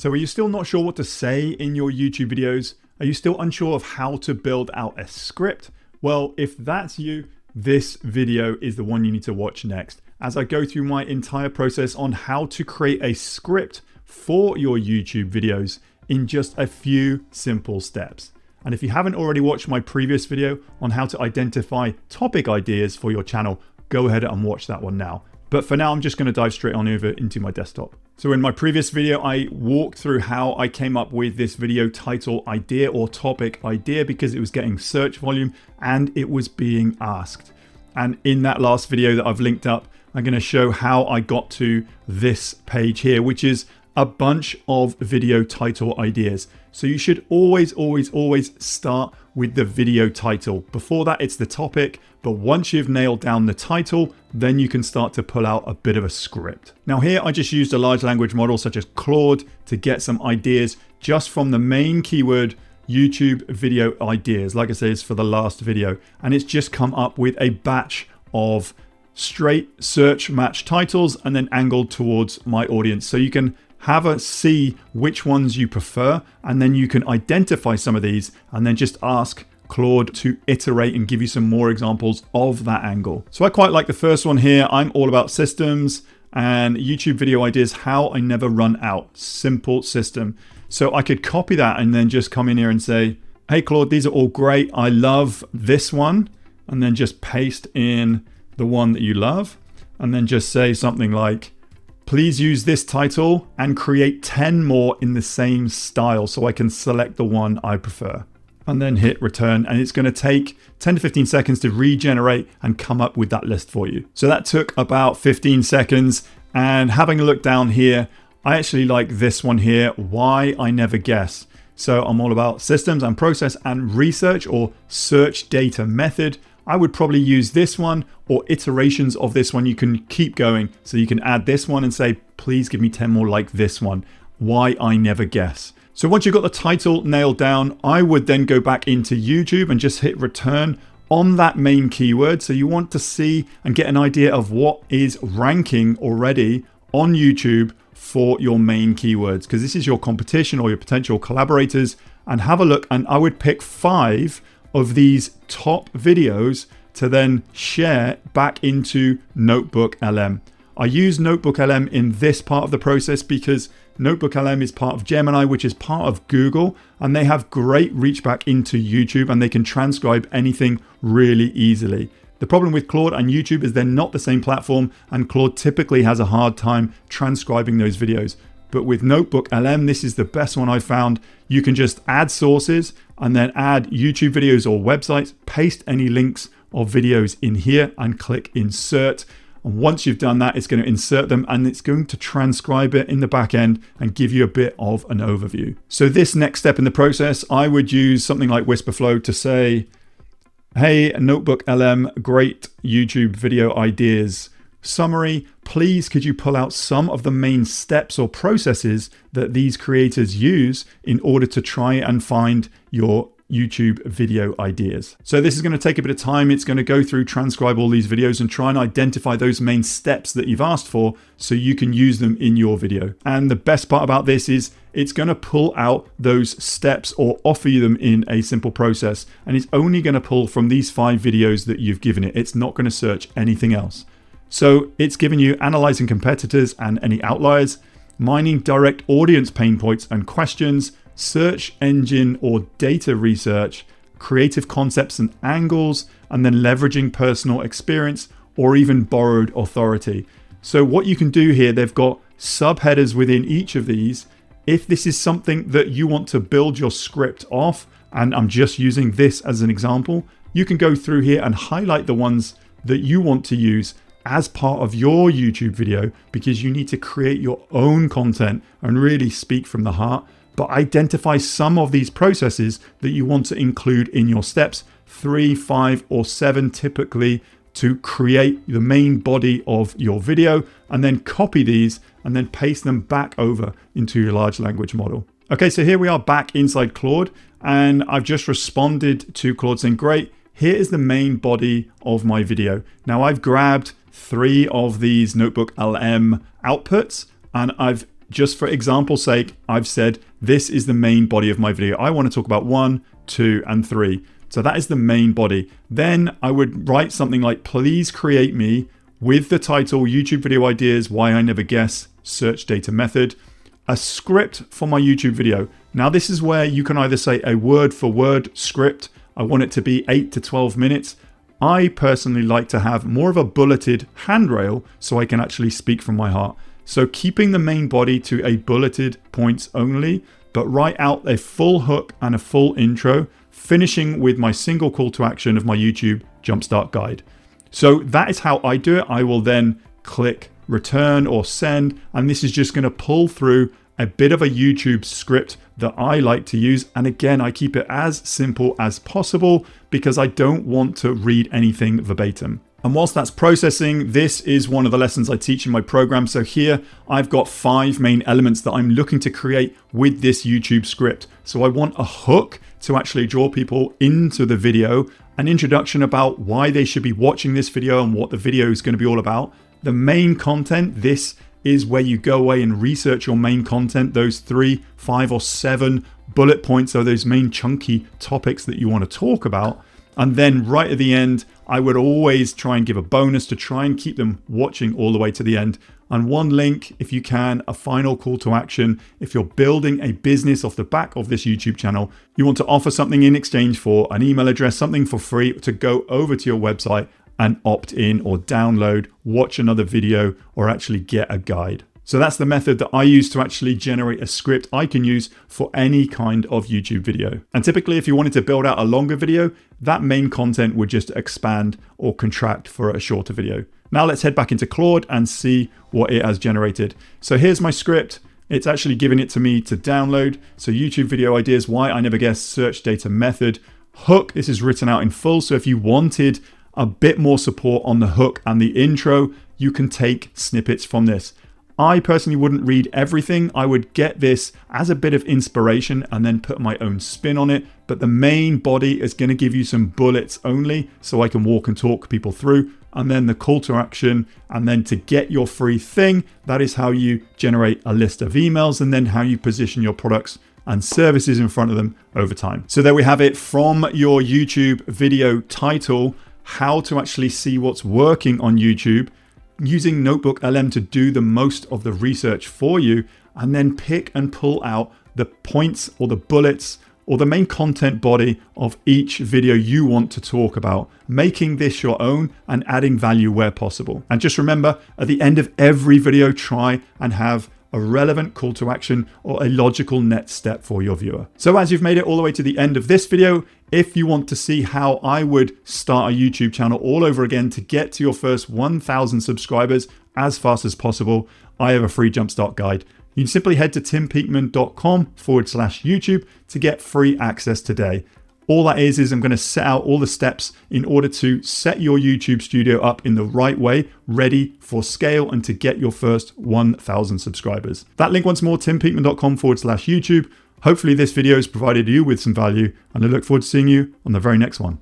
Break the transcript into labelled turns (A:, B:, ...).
A: So are you still not sure what to say in your YouTube videos? Are you still unsure of how to build out a script? Well, if that's you, this video is the one you need to watch next, as I go through my entire process on how to create a script for your YouTube videos in just a few simple steps. And if you haven't already watched my previous video on how to identify topic ideas for your channel, go ahead and watch that one now. But for now, I'm just going to dive straight on over into my desktop. So in my previous video, I walked through how I came up with this video title idea or topic idea because it was getting search volume and it was being asked. And in that last video that I've linked up, I'm going to show how I got to this page here, which is a bunch of video title ideas. So you should always start with the video title. Before that, it's the topic, but once you've nailed down the title, then you can start to pull out a bit of a script. Now here, I just used a large language model such as Claude to get some ideas just from the main keyword YouTube video ideas. Like I said, it's for the last video, and it's just come up with a batch of straight search match titles and then angled towards my audience. So you can have a see which ones you prefer, and then you can identify some of these and then just ask Claude to iterate and give you some more examples of that angle. So I quite like the first one here. I'm all about systems and YouTube video ideas, how I never run out. Simple system. So I could copy that and then just come in here and say, hey Claude, these are all great. I love this one. And then just paste in the one that you love. And then just say something like, please use this title and create 10 more in the same style so I can select the one I prefer. And then hit return, and it's going to take 10 to 15 seconds to regenerate and come up with that list for you. So that took about 15 seconds. And having a look down here, I actually like this one here, why I never guess. So I'm all about systems and process and research or search data method. I would probably use this one or iterations of this one. You can keep going. So you can add this one and say, please give me 10 more like this one. Why I never guess. So once you've got the title nailed down, I would then go back into YouTube and just hit return on that main keyword. So you want to see and get an idea of what is ranking already on YouTube for your main keywords, because this is your competition or your potential collaborators. And have a look, and I would pick 5 of these top videos to then share back into NotebookLM. I use NotebookLM in this part of the process because NotebookLM is part of Gemini, which is part of Google, and they have great reach back into YouTube and they can transcribe anything really easily. The problem with Claude and YouTube is they're not the same platform, and Claude typically has a hard time transcribing those videos. But with NotebookLM, this is the best one I've found. You can just add sources and then add YouTube videos or websites, paste any links of videos in here and click insert. And once you've done that, it's going to insert them and it's going to transcribe it in the back end and give you a bit of an overview. So this next step in the process, I would use something like Whisperflow to say, hey, NotebookLM, great YouTube video ideas. Summary, please could you pull out some of the main steps or processes that these creators use in order to try and find your YouTube video ideas. So this is going to take a bit of time. It's going to go through, transcribe all these videos and try and identify those main steps that you've asked for so you can use them in your video. And the best part about this is it's going to pull out those steps or offer you them in a simple process. And it's only going to pull from these 5 videos that you've given it. It's not going to search anything else. So it's giving you analyzing competitors and any outliers, mining direct audience pain points and questions, search engine or data research, creative concepts and angles, and then leveraging personal experience or even borrowed authority. So what you can do here, they've got subheaders within each of these. If this is something that you want to build your script off, and I'm just using this as an example, you can go through here and highlight the ones that you want to use as part of your YouTube video, because you need to create your own content and really speak from the heart. But identify some of these processes that you want to include in your steps, 3, 5, or 7 typically, to create the main body of your video, and then copy these and then paste them back over into your large language model. Okay, so here we are back inside Claude, and I've just responded to Claude saying, great, here is the main body of my video. Now I've grabbed 3 of these NotebookLM outputs and I've just for example's sake, I've said this is the main body of my video. I want to talk about 1, 2, and 3. So that is the main body. Then I would write something like, please create me with the title, YouTube video ideas, why I never guess, search data method, a script for my YouTube video. Now this is where you can either say a word for word script. I want it to be 8 to 12 minutes. I personally like to have more of a bulleted handrail so I can actually speak from my heart. So keeping the main body to a bulleted points only, but write out a full hook and a full intro, finishing with my single call to action of my YouTube Jumpstart Guide. So that is how I do it. I will then click return or send, and this is just going to pull through a bit of a YouTube script that I like to use. And again, I keep it as simple as possible because I don't want to read anything verbatim. And whilst that's processing, this is one of the lessons I teach in my program. So here I've got 5 main elements that I'm looking to create with this YouTube script. So I want a hook to actually draw people into the video, an introduction about why they should be watching this video and what the video is going to be all about. The main content, this is where you go away and research your main content, those 3, 5, or 7 bullet points are those main chunky topics that you want to talk about. And then right at the end, I would always try and give a bonus to try and keep them watching all the way to the end. And one link, if you can, a final call to action. If you're building a business off the back of this YouTube channel, you want to offer something in exchange for an email address, something for free to go over to your website and opt in or download, watch another video, or actually get a guide. So that's the method that I use to actually generate a script I can use for any kind of YouTube video. And typically, if you wanted to build out a longer video, that main content would just expand or contract for a shorter video. Now let's head back into Claude and see what it has generated. So here's my script. It's actually giving it to me to download. So YouTube video ideas, why I never guessed, search data method, hook. This is written out in full. So if you wanted a bit more support on the hook and the intro, you can take snippets from this. I personally wouldn't read everything. I would get this as a bit of inspiration and then put my own spin on it. But the main body is going to give you some bullets only so I can walk and talk people through. And then the call to action, and then to get your free thing, that is how you generate a list of emails and then how you position your products and services in front of them over time. So there we have it, from your YouTube video title, how to actually see what's working on YouTube, using NotebookLM to do the most of the research for you, and then pick and pull out the points or the bullets or the main content body of each video you want to talk about, making this your own and adding value where possible. And just remember, at the end of every video, try and have a relevant call to action or a logical next step for your viewer. So as you've made it all the way to the end of this video, if you want to see how I would start a YouTube channel all over again to get to your first 1,000 subscribers as fast as possible, I have a free Jumpstart guide. You can simply head to timpeakman.com/YouTube to get free access today. All that is I'm going to set out all the steps in order to set your YouTube studio up in the right way, ready for scale and to get your first 1,000 subscribers. That link once more, timpeakman.com/YouTube. Hopefully this video has provided you with some value, and I look forward to seeing you on the very next one.